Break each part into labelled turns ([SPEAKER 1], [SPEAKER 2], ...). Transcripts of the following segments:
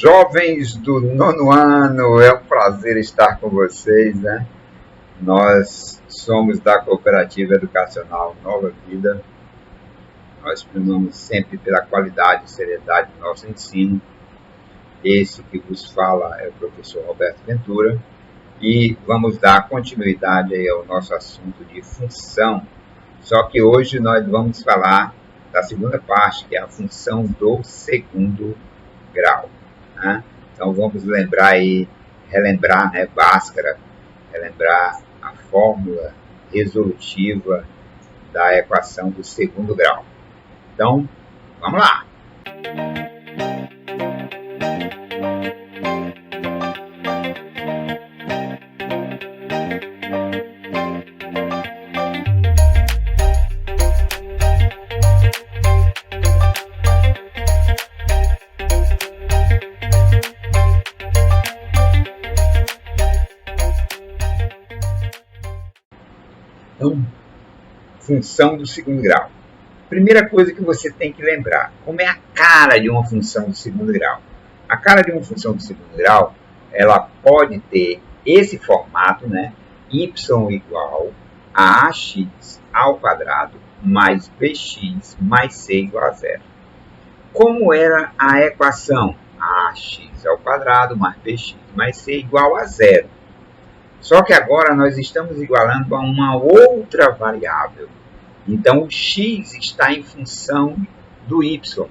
[SPEAKER 1] Jovens do nono ano, é um prazer estar com vocês, né? Nós somos da Cooperativa Educacional Nova Vida. Nós primamos sempre pela qualidade e seriedade do nosso ensino. Esse que vos fala é o professor Roberto Ventura e vamos dar continuidade aí ao nosso assunto de função. Só que hoje nós vamos falar da segunda parte, que é a função do segundo grau. Né? Então vamos relembrar, né, Bhaskara, relembrar a fórmula resolutiva da equação do segundo grau. Então, vamos lá! Então, função do segundo grau. Primeira coisa que você tem que lembrar, como é a cara de uma função do segundo grau? A cara de uma função do segundo grau, ela pode ter esse formato, né? Y igual a ax ao quadrado mais bx mais c igual a zero. Como era a equação? Ax ao quadrado mais bx mais c igual a zero. Só que agora nós estamos igualando a uma outra variável. Então, o x está em função do y.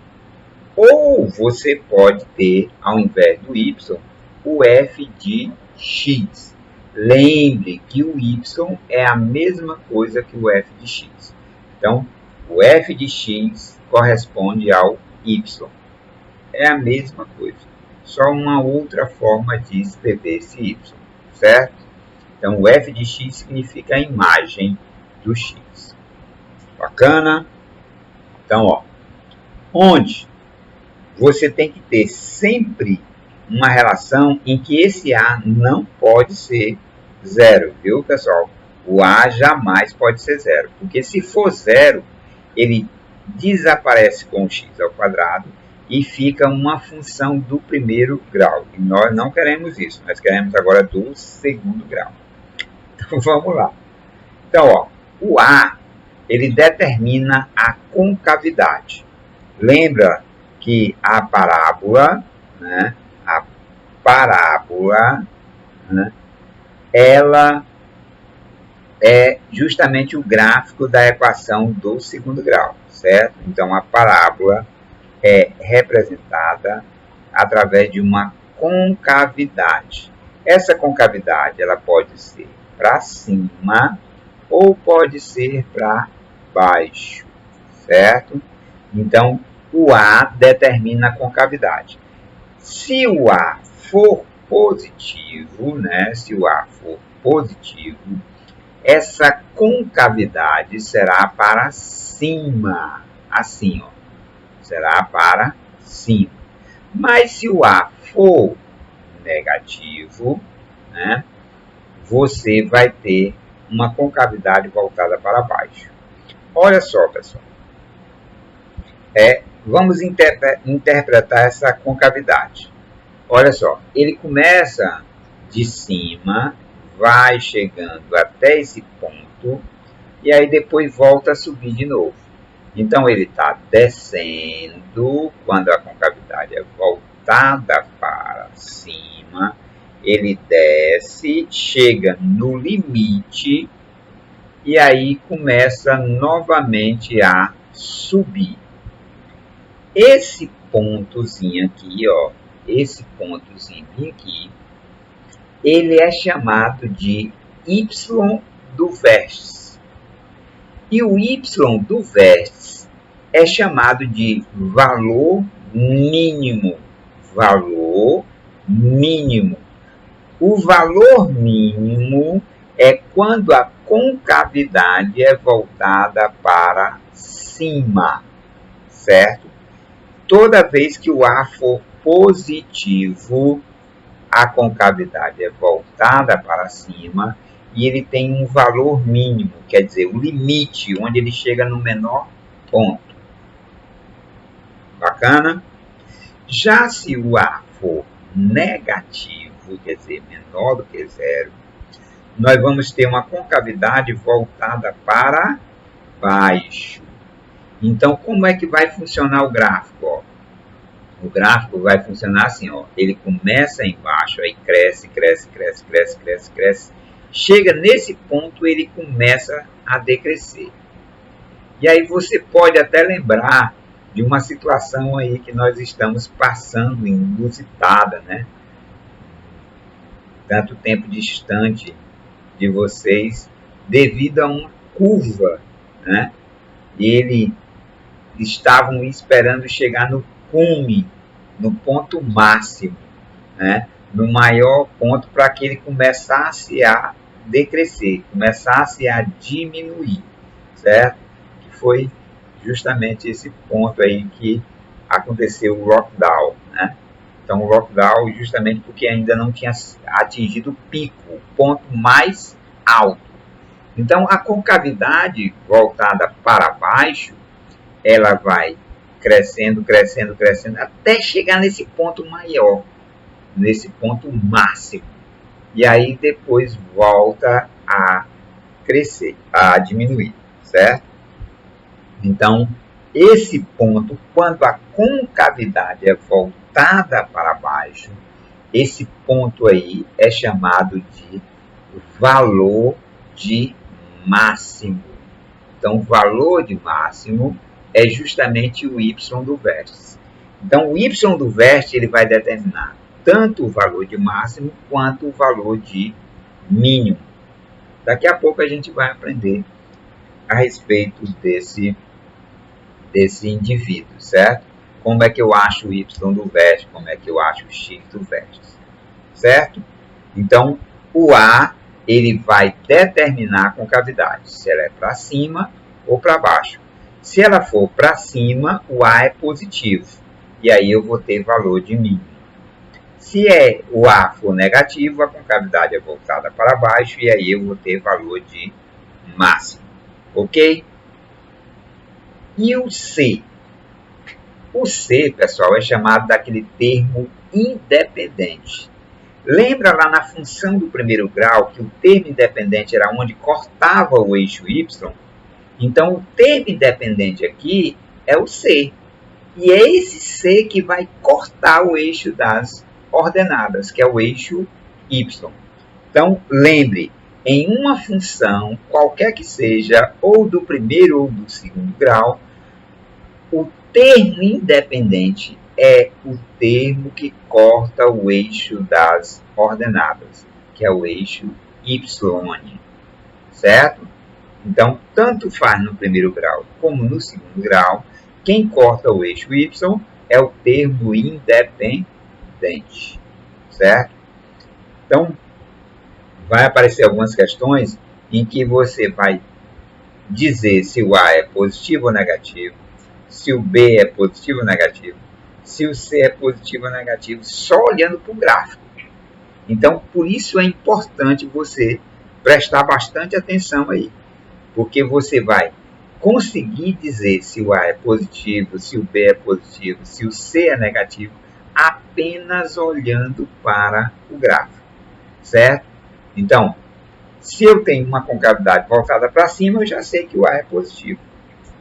[SPEAKER 1] Ou você pode ter, ao invés do y, o f de x. Lembre que o y é a mesma coisa que o f de x. Então, o f de x corresponde ao y. É a mesma coisa. Só uma outra forma de escrever esse y. Certo? Então, o f de x significa a imagem do x. Bacana? Então, ó, onde você tem que ter sempre uma relação em que esse A não pode ser zero, viu, pessoal? O A jamais pode ser zero, porque se for zero, ele desaparece com o x ao quadrado e fica uma função do primeiro grau. E nós não queremos isso, nós queremos agora do segundo grau. Então, vamos lá. Então, ó, o A ele determina a concavidade. Lembra que a parábola, né, né, ela é justamente o gráfico da equação do segundo grau, certo? Então, a parábola é representada através de uma concavidade. Essa concavidade ela pode ser para cima ou pode ser para baixo, certo? Então, o A determina a concavidade. Se o A for positivo, né? Se o A for positivo, essa concavidade será para cima, assim, ó. Será para cima. Mas se o A for negativo, né? Você vai ter uma concavidade voltada para baixo. Olha só, pessoal. Vamos interpretar essa concavidade. Olha só, ele começa de cima, vai chegando até esse ponto, e aí depois volta a subir de novo. Então, ele está descendo, quando a concavidade é voltada para cima, ele desce, chega no limite, e aí começa novamente a subir. Esse pontozinho aqui, ó, esse pontozinho aqui, ele é chamado de y do vértice. E o y do vértice é chamado de valor mínimo. Valor mínimo. O valor mínimo é quando a concavidade é voltada para cima, certo? Toda vez que o A for positivo, a concavidade é voltada para cima e ele tem um valor mínimo, quer dizer, o limite, onde ele chega no menor ponto. Bacana? Já se o A for negativo, quer dizer, menor do que zero, nós vamos ter uma concavidade voltada para baixo. Então, como é que vai funcionar o gráfico? Ó? O gráfico vai funcionar assim, ó. Ele começa embaixo, aí cresce, cresce, cresce, cresce, cresce, cresce. Chega nesse ponto, ele começa a decrescer. E aí você pode até lembrar de uma situação aí que nós estamos passando, inusitada, né? Tanto tempo distante de vocês, devido a uma curva, né? Eles estavam esperando chegar no cume, no ponto máximo, né? No maior ponto, para que ele começasse a decrescer, começasse a diminuir, certo? Que foi justamente esse ponto aí que aconteceu o lockdown, né? Então, o lockdown justamente porque ainda não tinha atingido o pico, o ponto mais alto. Então, a concavidade voltada para baixo, ela vai crescendo, crescendo, crescendo, até chegar nesse ponto maior, nesse ponto máximo. E aí depois volta a crescer, a diminuir, certo? Então, esse ponto, quando a concavidade é voltada para baixo, esse ponto aí é chamado de valor de máximo. Então, o valor de máximo é justamente o y do vértice. Então, o y do vértice ele vai determinar tanto o valor de máximo quanto o valor de mínimo. Daqui a pouco a gente vai aprender a respeito desse indivíduo, certo? Como é que eu acho o y do vértice, como é que eu acho o x do vértice, certo? Então, o A ele vai determinar a concavidade, se ela é para cima ou para baixo. Se ela for para cima, o A é positivo, e aí eu vou ter valor de mínimo. Se o A for negativo, a concavidade é voltada para baixo, e aí eu vou ter valor de máximo, ok? E o C? O C, pessoal, é chamado daquele termo independente. Lembra lá na função do primeiro grau que o termo independente era onde cortava o eixo Y? Então, o termo independente aqui é o C. E é esse C que vai cortar o eixo das ordenadas, que é o eixo Y. Então, lembre, em uma função, qualquer que seja, ou do primeiro ou do segundo grau, o termo independente é o termo que corta o eixo das ordenadas, que é o eixo Y, certo? Então, tanto faz no primeiro grau como no segundo grau, quem corta o eixo Y é o termo independente, certo? Então, vai aparecer algumas questões em que você vai dizer se o A é positivo ou negativo, se o B é positivo ou negativo, se o C é positivo ou negativo, só olhando para o gráfico. Então, por isso é importante você prestar bastante atenção aí, porque você vai conseguir dizer se o A é positivo, se o B é positivo, se o C é negativo, apenas olhando para o gráfico, certo? Então, se eu tenho uma concavidade voltada para cima, eu já sei que o A é positivo.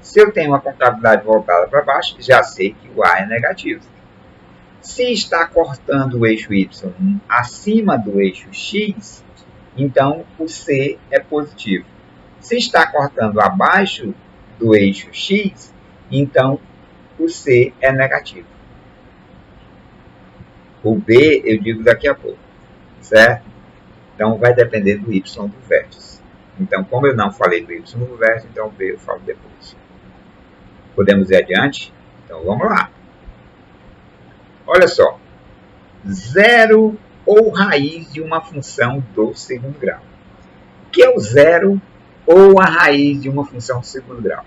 [SPEAKER 1] Se eu tenho uma concavidade voltada para baixo, já sei que o A é negativo. Se está cortando o eixo Y acima do eixo X, então o C é positivo. Se está cortando abaixo do eixo X, então o C é negativo. O B eu digo daqui a pouco, certo? Então vai depender do Y do vértice. Então, como eu não falei do Y do vértice, então o B eu falo depois. Podemos ir adiante? Então vamos lá. Olha só. Zero ou raiz de uma função do segundo grau. O que é o zero ou a raiz de uma função do segundo grau?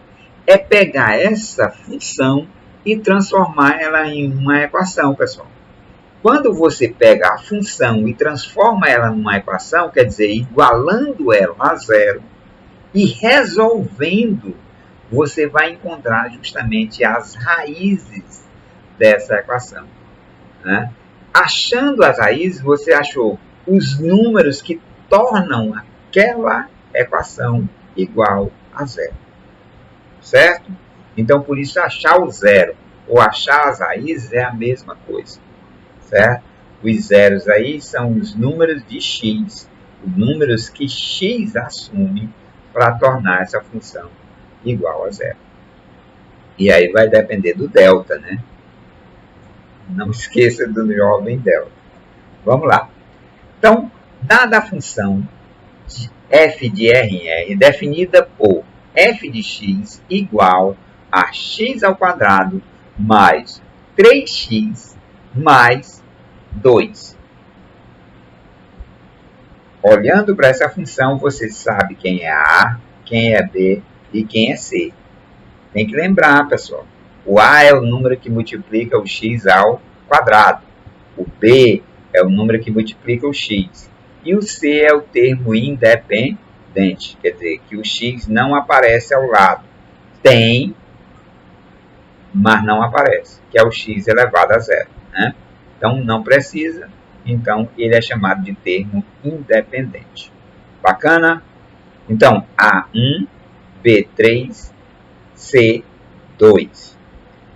[SPEAKER 1] É pegar essa função e transformar ela em uma equação, pessoal. Quando você pega a função e transforma ela numa equação, quer dizer, igualando ela a zero e resolvendo, você vai encontrar justamente as raízes dessa equação, né? Achando as raízes, você achou os números que tornam aquela equação igual a zero. Certo? Então, por isso, achar o zero ou achar as raízes é a mesma coisa. Certo? Os zeros aí são os números de x, os números que x assume para tornar essa função igual a zero. E aí vai depender do delta, né? Não esqueça do jovem delta. Vamos lá. Então, dada a função f de r em r definida por f de x igual a x ao quadrado mais 3x mais 2. Olhando para essa função, você sabe quem é A, quem é B e quem é C. Tem que lembrar, pessoal. O A é o número que multiplica o x ao quadrado. O B é o número que multiplica o x. E o C é o termo independente. Quer dizer, que o x não aparece ao lado. Tem, mas não aparece. Que é o x elevado a zero. Né? Então, não precisa. Então, ele é chamado de termo independente. Bacana? Então, A1, B3, C2.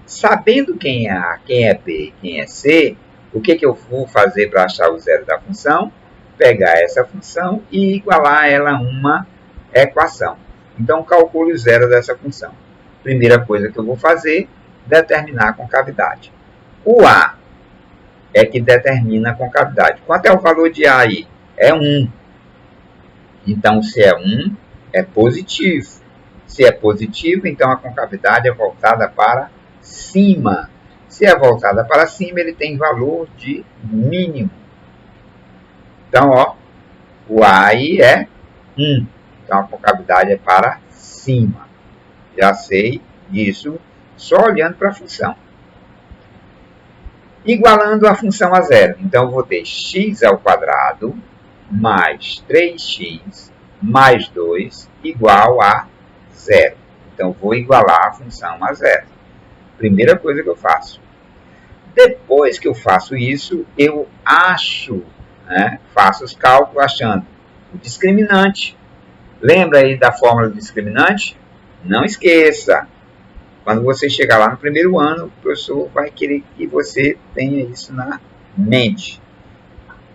[SPEAKER 1] Sabendo quem é A, quem é B e quem é C, o que eu vou fazer para achar o zero da função? Pegar essa função e igualar ela a uma equação. Então, calcule o zero dessa função. Primeira coisa que eu vou fazer, determinar a concavidade. O A é que determina a concavidade. Quanto é o valor de A aí? É 1. Então, se é 1, é positivo. Se é positivo, então a concavidade é voltada para cima. Se é voltada para cima, ele tem valor de mínimo. Então, ó, o A aí é 1. Então, a concavidade é para cima. Já sei disso só olhando para a função. Igualando a função a zero. Então, eu vou ter x ao quadrado mais 3x mais 2 igual a zero. Então, vou igualar a função a zero. Primeira coisa que eu faço. Depois que eu faço isso, eu acho, né, faço os cálculos achando o discriminante. Lembra aí da fórmula do discriminante? Não esqueça. Quando você chegar lá no primeiro ano, o professor vai querer que você tenha isso na mente.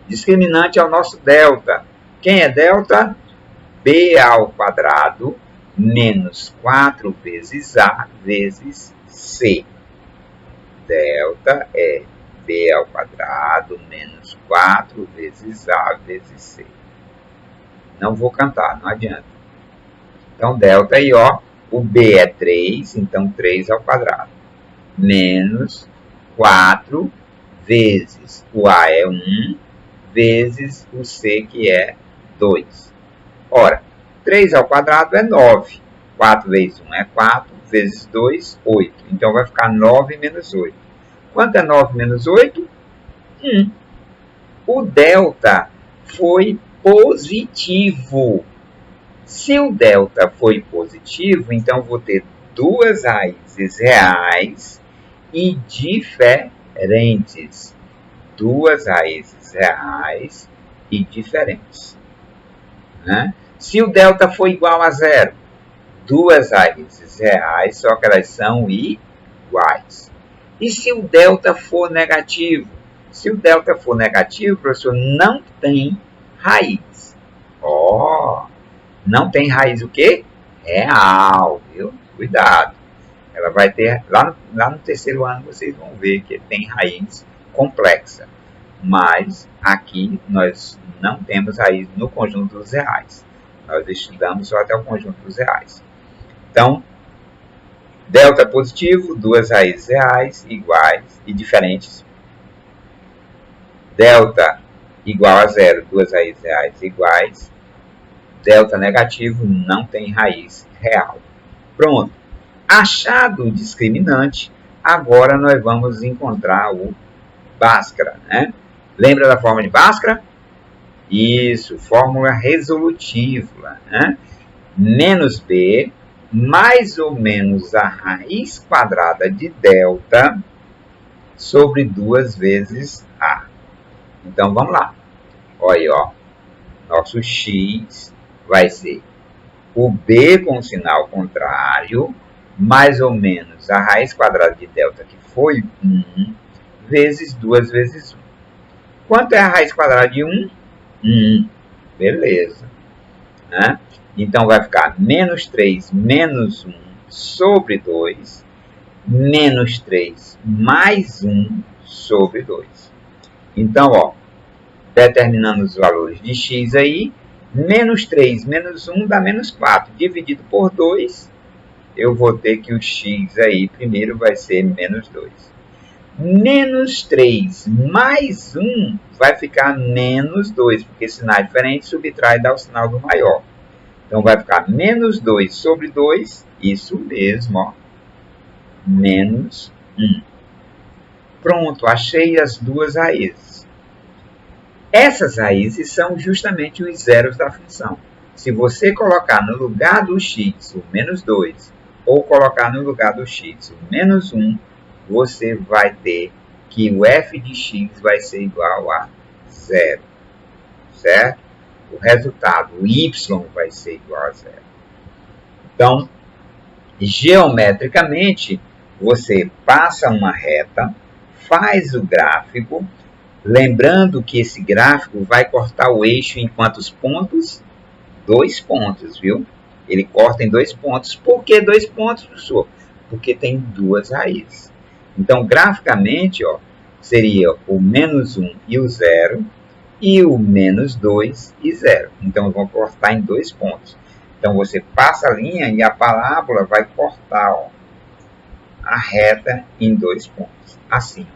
[SPEAKER 1] Discriminante é o nosso delta. Quem é delta? B ao quadrado menos 4 vezes A vezes C. Delta é B ao quadrado menos 4 vezes A vezes C. Não vou cantar, não adianta. Então, delta aí, ó. O B é 3, então 3 ao quadrado. Menos 4 vezes o A é 1, vezes o C, que é 2. Ora, 3 ao quadrado é 9. 4 vezes 1 é 4, vezes 2, 8. Então, vai ficar 9 menos 8. Quanto é 9 menos 8? 1. O delta foi positivo. Se o delta foi positivo, então vou ter duas raízes reais e diferentes. Duas raízes reais e diferentes. Né? Se o delta for igual a zero, duas raízes reais, só que elas são iguais. E se o delta for negativo? Se o delta for negativo, professor, não tem raiz. Não tem raiz o quê? Real, viu? Cuidado. Ela vai ter, lá no terceiro ano vocês vão ver que tem raiz complexa. Mas aqui nós não temos raiz no conjunto dos reais. Nós estudamos só até o conjunto dos reais. Então, delta positivo, duas raízes reais iguais e diferentes. Delta igual a zero, duas raízes reais iguais. Delta negativo não tem raiz real. Pronto. Achado o discriminante, agora nós vamos encontrar o Bhaskara, né? Lembra da fórmula de Bhaskara? Isso, fórmula resolutiva, né? Menos B, mais ou menos a raiz quadrada de delta sobre 2 vezes A. Então vamos lá. Olha aí, ó. Nosso x vai ser o b com o sinal contrário, mais ou menos a raiz quadrada de delta, que foi 1, vezes 2 vezes 1. Quanto é a raiz quadrada de 1? 1. Beleza. Né? Então vai ficar menos 3 menos 1 sobre 2, menos 3 mais 1 sobre 2. Então, ó, determinando os valores de x aí, menos 3 menos 1 dá menos 4. Dividido por 2, eu vou ter que o x aí primeiro vai ser menos 2. Menos 3 mais 1 vai ficar menos 2, porque sinal diferente subtrai e dá o sinal do maior. Então vai ficar menos 2 sobre 2, isso mesmo, ó, menos 1. Pronto, achei as duas raízes. Essas raízes são justamente os zeros da função. Se você colocar no lugar do x o menos 2, ou colocar no lugar do x o menos 1, você vai ter que o f de x vai ser igual a 0. Certo? O resultado, o y, vai ser igual a 0. Então, geometricamente, você passa uma reta, faz o gráfico, lembrando que esse gráfico vai cortar o eixo em quantos pontos? 2 pontos, viu? Ele corta em 2 pontos. Por que 2 pontos, professor? Porque tem duas raízes. Então, graficamente, ó, seria o menos 1 e o 0, e o menos 2 e 0. Então, eu vou cortar em 2 pontos. Então, você passa a linha e a parábola vai cortar, ó, a reta em 2 pontos. Assim.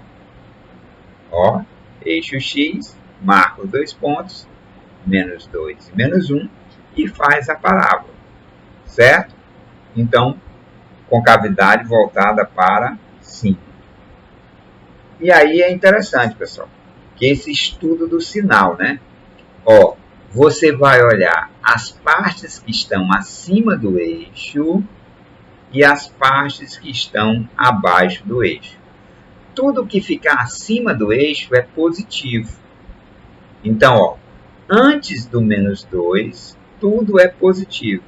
[SPEAKER 1] Ó, eixo X, marca os 2 pontos, menos 2 e menos 1, e faz a parábola. Certo? Então, concavidade voltada para cima. E aí é interessante, pessoal, que esse estudo do sinal, né? Ó, você vai olhar as partes que estão acima do eixo e as partes que estão abaixo do eixo. Tudo que ficar acima do eixo é positivo. Então, ó, antes do menos 2, tudo é positivo.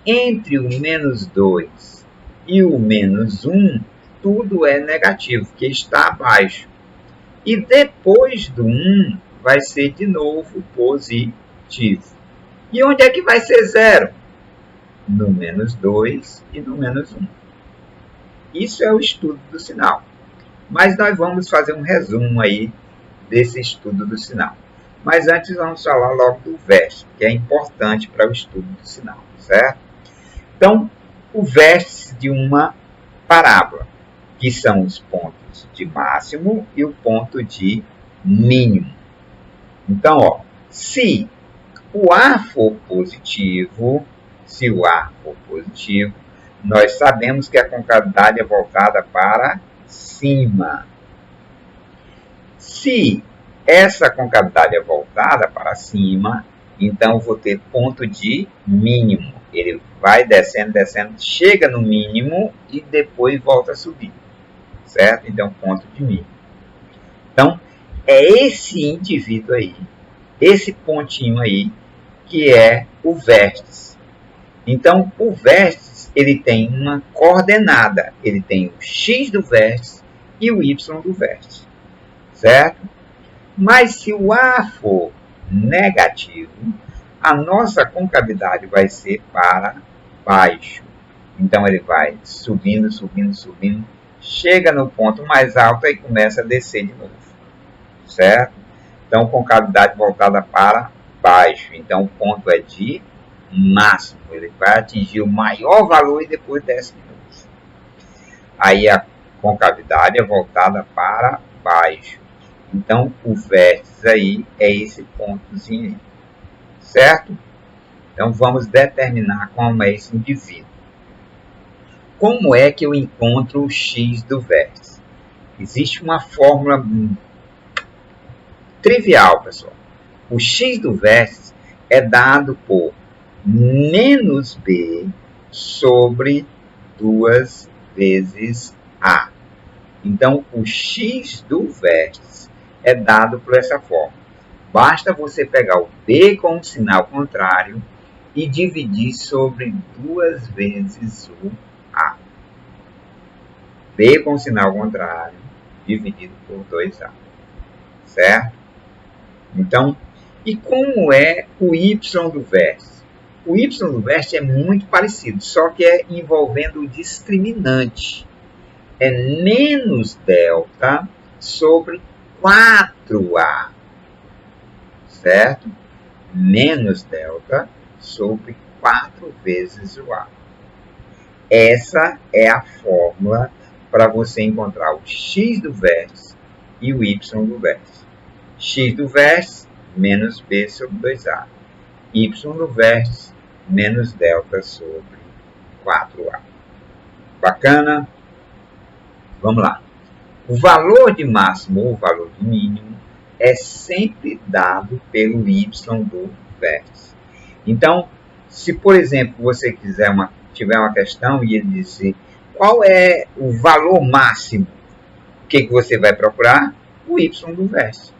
[SPEAKER 1] Entre o menos 2 e o menos 1, tudo é negativo, que está abaixo. E depois do 1, vai ser de novo positivo. E onde é que vai ser 0? No menos 2 e no menos 1. Isso é o estudo do sinal. Mas nós vamos fazer um resumo aí desse estudo do sinal. Mas antes vamos falar logo do vértice, que é importante para o estudo do sinal, certo? Então, o vértice de uma parábola, que são os pontos de máximo e o ponto de mínimo. Então, ó, se o A for positivo, nós sabemos que a concavidade é voltada para cima. Se essa concavidade é voltada para cima, então eu vou ter ponto de mínimo. Ele vai descendo, descendo, chega no mínimo e depois volta a subir. Certo? Então, ponto de mínimo. Então, é esse indivíduo aí, esse pontinho aí, que é o vértice. Então, o vértice, ele tem uma coordenada. Ele tem o x do vértice e o y do vértice. Certo? Mas se o A for negativo, a nossa concavidade vai ser para baixo. Então, ele vai subindo, subindo, subindo, chega no ponto mais alto e começa a descer de novo. Certo? Então, concavidade voltada para baixo. Então, o ponto é de máximo. Ele vai atingir o maior valor e depois desce de novo. Aí, a concavidade é voltada para baixo. Então, o vértice aí é esse pontozinho aí. Certo? Então, vamos determinar como é esse indivíduo. Como é que eu encontro o x do vértice? Existe uma fórmula trivial, pessoal. O x do vértice é dado por menos b sobre 2 vezes a. Então, o x do vértice é dado por essa forma. Basta você pegar o B com o sinal contrário e dividir sobre 2 vezes o A. B com o sinal contrário dividido por 2A. Certo? Então, e como é o Y do vértice? O Y do vértice é muito parecido, só que é envolvendo o discriminante. É menos delta sobre 4A. Certo? Menos delta sobre 4 vezes o A. Essa é a fórmula para você encontrar o x do vértice e o y do vértice. X do vértice menos b sobre 2A. Y do vértice menos delta sobre 4A. Bacana? Vamos lá. O valor de máximo ou o valor de mínimo é sempre dado pelo y do vértice. Então, se por exemplo você tiver uma questão e ele dizer qual é o valor máximo, o que você vai procurar? O y do vértice.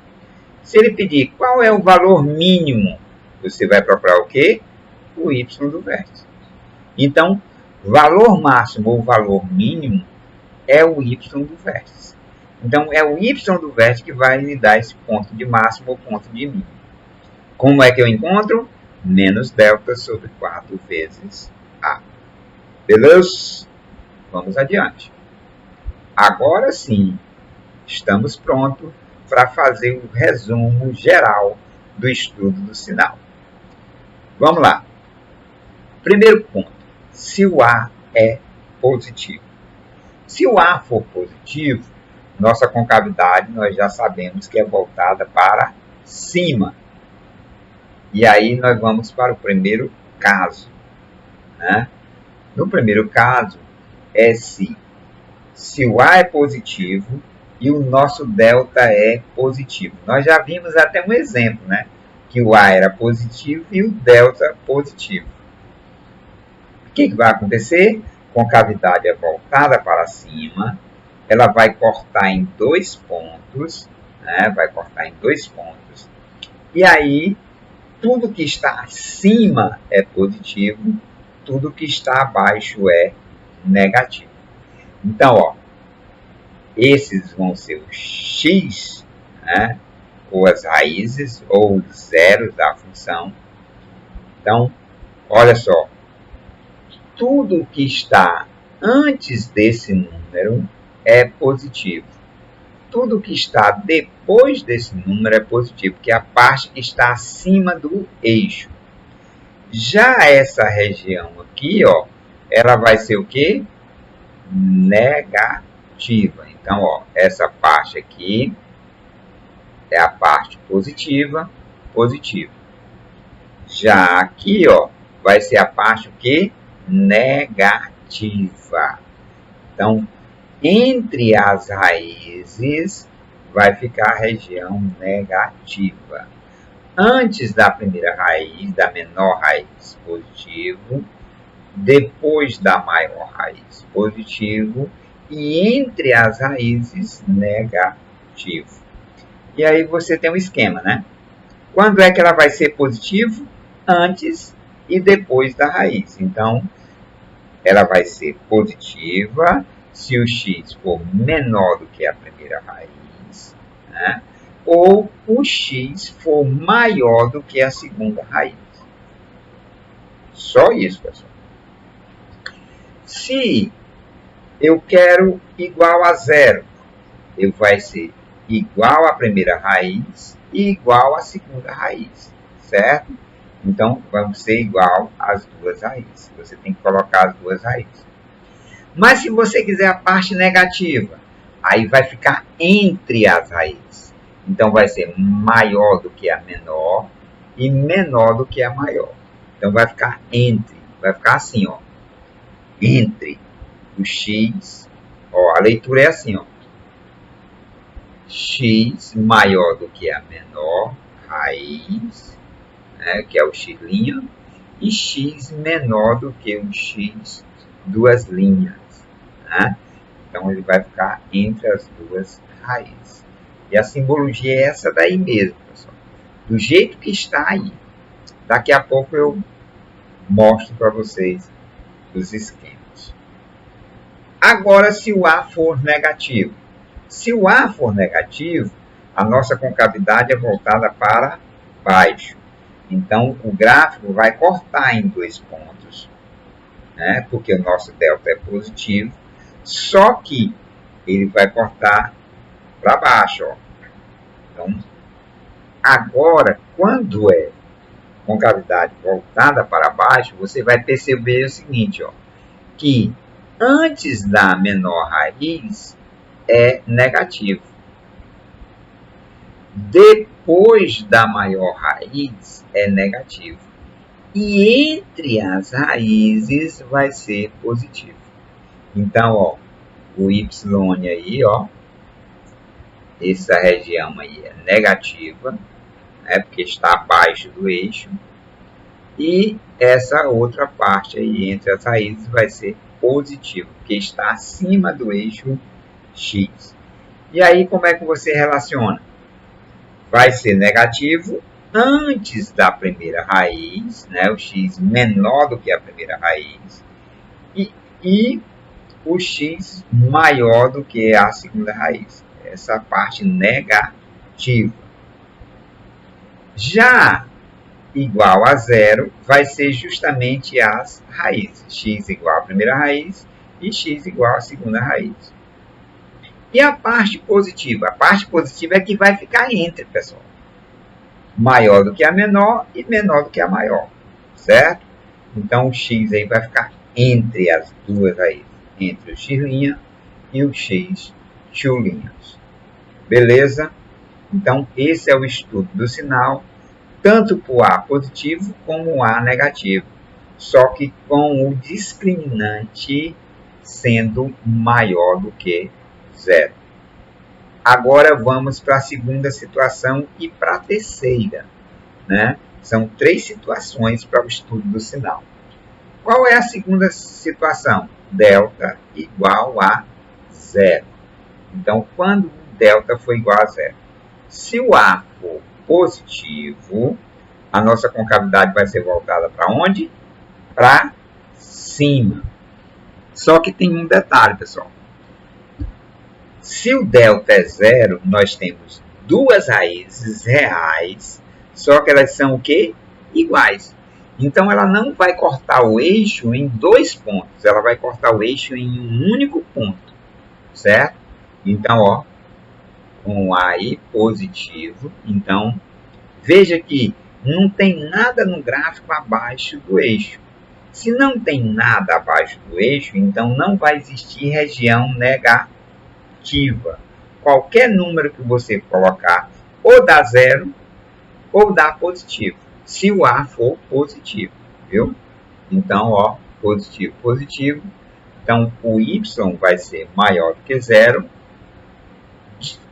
[SPEAKER 1] Se ele pedir qual é o valor mínimo, você vai procurar o quê? O y do vértice. Então, valor máximo ou valor mínimo é o y do vértice. Então, é o y do vértice que vai me dar esse ponto de máximo ou ponto de mínimo. Como é que eu encontro? Menos delta sobre 4 vezes A. Beleza? Vamos adiante. Agora sim, estamos prontos para fazer o resumo geral do estudo do sinal. Vamos lá. Primeiro ponto, se o A é positivo. Se o A for positivo, nossa concavidade nós já sabemos que é voltada para cima. E aí nós vamos para o primeiro caso. Né? No primeiro caso, é se o A é positivo e o nosso delta é positivo. Nós já vimos até um exemplo, né? Que o A era positivo e o delta positivo. O que vai acontecer? Concavidade é voltada para cima, ela vai cortar em 2 pontos, né? Vai cortar em 2 pontos, e aí tudo que está acima é positivo, tudo que está abaixo é negativo. Então, ó, esses vão ser os x, né? Ou as raízes, ou os zeros da função. Então, olha só, tudo que está antes desse número é positivo. Tudo que está depois desse número é positivo, que é a parte que está acima do eixo. Já essa região aqui, ó, ela vai ser o quê? Negativa. Então, ó, essa parte aqui é a parte positiva, positiva. Já aqui, ó, vai ser a parte o quê? Negativa. Então, entre as raízes vai ficar a região negativa. Antes da primeira raiz, da menor raiz, positivo. Depois da maior raiz, positivo. E entre as raízes, negativo. E aí você tem um esquema, né? Quando é que ela vai ser positivo? Antes e depois da raiz. Então, ela vai ser positiva se o x for menor do que a primeira raiz, né? Ou o x for maior do que a segunda raiz. Só isso, pessoal. Se eu quero igual a zero, ele vai ser igual à primeira raiz e igual à segunda raiz, certo? Então, vamos ser igual às duas raízes. Você tem que colocar as duas raízes. Mas se você quiser a parte negativa, aí vai ficar entre as raízes. Então, vai ser maior do que a menor e menor do que a maior. Então, vai ficar entre. Vai ficar assim, ó. Entre o x. Ó, a leitura é assim, ó. X maior do que a menor raiz, né, que é o x', e x menor do que o x duas linhas. Né? Então, ele vai ficar entre as duas raízes. E a simbologia é essa daí mesmo, pessoal. Do jeito que está aí. Daqui a pouco eu mostro para vocês os esquemas. Agora, se o A for negativo. Se o A for negativo, a nossa concavidade é voltada para baixo. Então, o gráfico vai cortar em 2 pontos, né? Porque o nosso delta é positivo, só que ele vai cortar para baixo. Ó. Então, agora, quando é concavidade voltada para baixo, você vai perceber o seguinte, ó, que antes da menor raiz é negativo. Depois da maior raiz é negativo. E entre as raízes vai ser positivo. Então, ó, o y aí, ó, essa região aí é negativa, né, porque está abaixo do eixo. E essa outra parte aí entre as raízes vai ser positivo, porque está acima do eixo x. E aí, como é que você relaciona? Vai ser negativo antes da primeira raiz, né? O x menor do que a primeira raiz, e o x maior do que a segunda raiz. Essa parte negativa. Já igual a zero vai ser justamente as raízes. X igual à primeira raiz e x igual à segunda raiz. E a parte positiva? A parte positiva é que vai ficar entre, pessoal. Maior do que a menor e menor do que a maior. Certo? Então, o x aí vai ficar entre as duas raízes. Entre o x' e o x chulinhas. Beleza? Então, esse é o estudo do sinal, tanto para o A positivo como o A negativo. Só que com o discriminante sendo maior do que zero. Agora vamos para a segunda situação e para a terceira, né? São 3 situações para o estudo do sinal. Qual é a segunda situação? Delta igual a zero. Então, quando o delta for igual a zero. Se o A for positivo, a nossa concavidade vai ser voltada para onde? Para cima. Só que tem um detalhe, pessoal. Se o delta é zero, nós temos duas raízes reais, só que elas são o quê? Iguais. Então, ela não vai cortar o eixo em 2 pontos, ela vai cortar o eixo em um único ponto, certo? Então, ó, com A aí positivo, então, veja que não tem nada no gráfico abaixo do eixo. Se não tem nada abaixo do eixo, então não vai existir região negativa. Qualquer número que você colocar, ou dá zero, ou dá positivo. Se o A for positivo, viu? Então, ó, positivo, positivo. Então, o Y vai ser maior do que zero.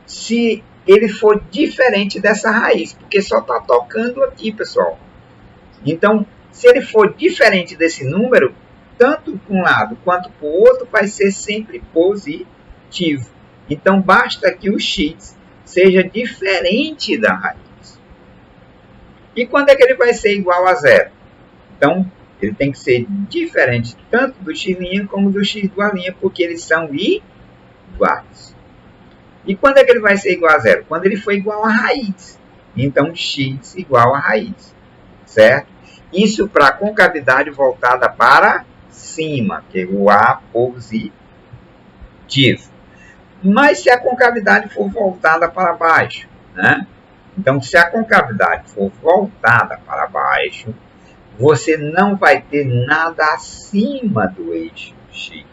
[SPEAKER 1] Se ele for diferente dessa raiz, porque só está tocando aqui, pessoal. Então, se ele for diferente desse número, tanto para um lado quanto para o outro, vai ser sempre positivo. Então, basta que o x seja diferente da raiz. E quando é que ele vai ser igual a zero? Então, ele tem que ser diferente tanto do x' como do x dual', porque eles são iguais. E quando é que ele vai ser igual a zero? Quando ele for igual a raiz. Então, x igual a raiz. Certo? Isso para a concavidade voltada para cima, que é o A positivo. Mas se a concavidade for voltada para baixo, né? Então, se a concavidade for voltada para baixo, você não vai ter nada acima do eixo x.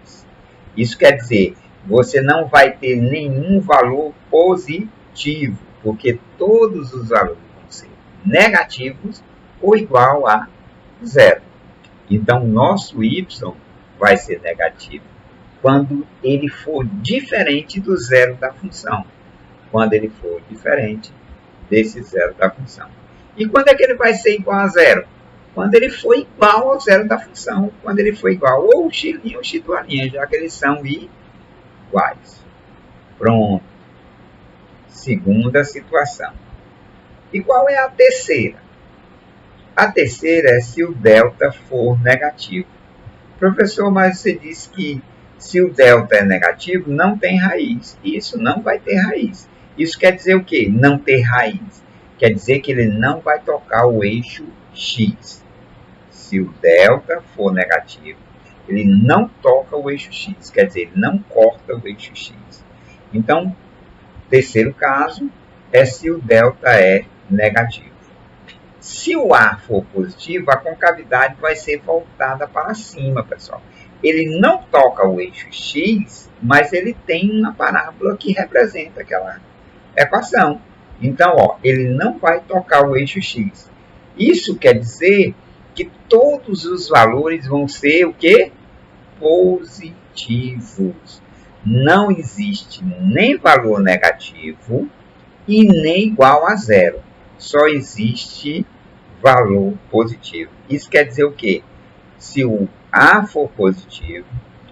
[SPEAKER 1] Isso quer dizer, você não vai ter nenhum valor positivo, porque todos os valores vão ser negativos ou igual a zero. Então, nosso y vai ser negativo quando ele for diferente do zero da função. Quando ele for diferente desse zero da função. E quando é que ele vai ser igual a zero? Quando ele for igual ao zero da função. Quando ele for igual ou o x' ou o x dual', já que eles são iguais. Pronto. segunda situação. E qual é a terceira? A terceira é se o delta for negativo. Professor, mas você disse que se o delta é negativo, não tem raiz. Isso, não vai ter raiz. Isso quer dizer o quê? Não ter raiz. Quer dizer que ele não vai tocar o eixo x. Se o delta for negativo, ele não toca o eixo x. Quer dizer, ele não corta o eixo x. Então, terceiro caso é se o delta é negativo. Se o A for positivo, a concavidade vai ser voltada para cima, pessoal. Ele não toca o eixo x, mas ele tem uma parábola que representa aquela equação. Então, ele não vai tocar o eixo x. Isso quer dizer que todos os valores vão ser o quê? Positivos. Não existe nem valor negativo e nem igual a zero. Só existe valor positivo. Isso quer dizer o quê? Se o A for positivo,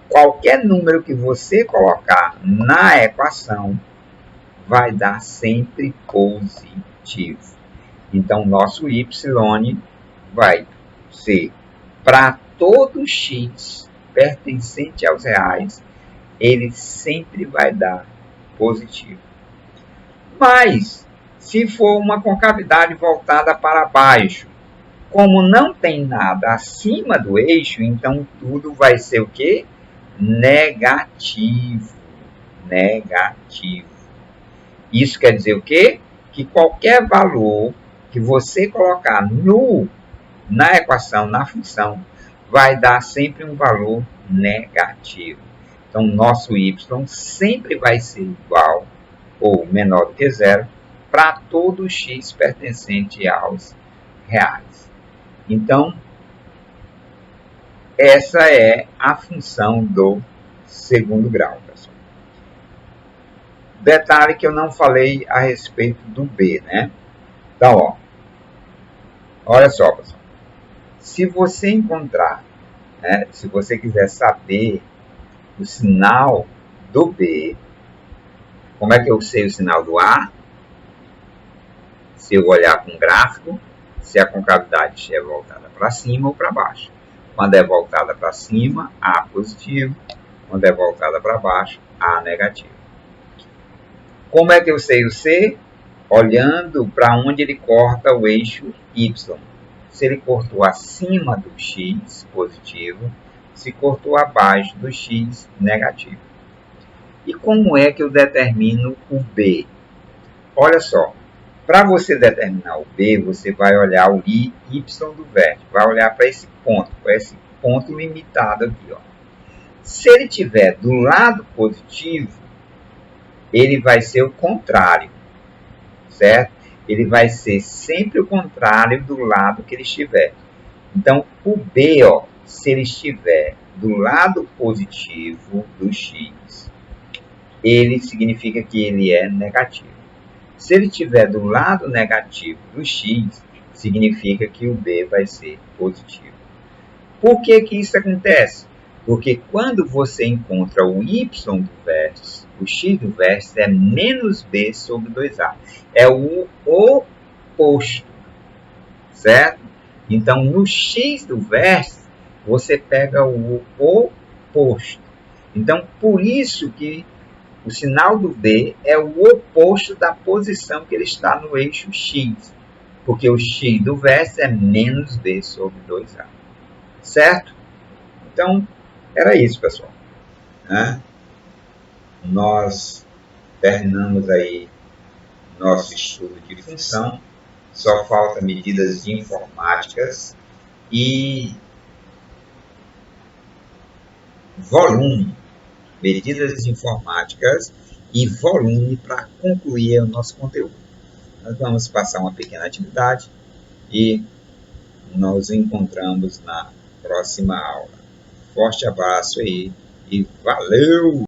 [SPEAKER 1] qualquer número que você colocar na equação vai dar sempre positivo. Então, nosso y vai ser para todo x pertencente aos reais, ele sempre vai dar positivo. Mas, se for uma concavidade voltada para baixo, como não tem nada acima do eixo, então tudo vai ser o quê? Negativo. Negativo. Isso quer dizer o quê? Que qualquer valor que você colocar na equação, na função, vai dar sempre um valor negativo. Então, nosso y sempre vai ser igual ou menor do que zero para todo x pertencente aos reais. Então, essa é a função do segundo grau, pessoal. Detalhe que eu não falei a respeito do b, né? Então, olha só, pessoal. Se você encontrar, né, se você quiser saber o sinal do b, como é que eu sei o sinal do A? Se eu olhar com o gráfico, se a concavidade estiver voltada para cima ou para baixo. Quando é voltada para cima, A positivo. Quando é voltada para baixo, A negativo. Como é que eu sei o C? Olhando para onde ele corta o eixo Y. Se ele cortou acima do X, positivo. Se cortou abaixo do X, negativo. E como é que eu determino o B? Olha só. Para você determinar o B, você vai olhar o Y do vértice. Vai olhar para esse ponto limitado aqui. Se ele estiver do lado positivo, ele vai ser o contrário, certo? Ele vai ser sempre o contrário do lado que ele estiver. Então, o B, se ele estiver do lado positivo do X, ele significa que ele é negativo. Se ele estiver do lado negativo do X, significa que o B vai ser positivo. Por que que isso acontece? Porque quando você encontra o Y do vértice, o X do vértice é menos B sobre 2A. É o oposto, certo? Então, no X do vértice, você pega o oposto. Então, por isso que o sinal do B é o oposto da posição que ele está no eixo X. Porque o X do vértice é menos B sobre 2A. Certo? Então, era isso, pessoal. Nós terminamos aí nosso estudo de função. Só falta medidas informáticas e volume. Medidas informáticas e volume para concluir o nosso conteúdo. Nós vamos passar uma pequena atividade e nos encontramos na próxima aula. Forte abraço aí e valeu!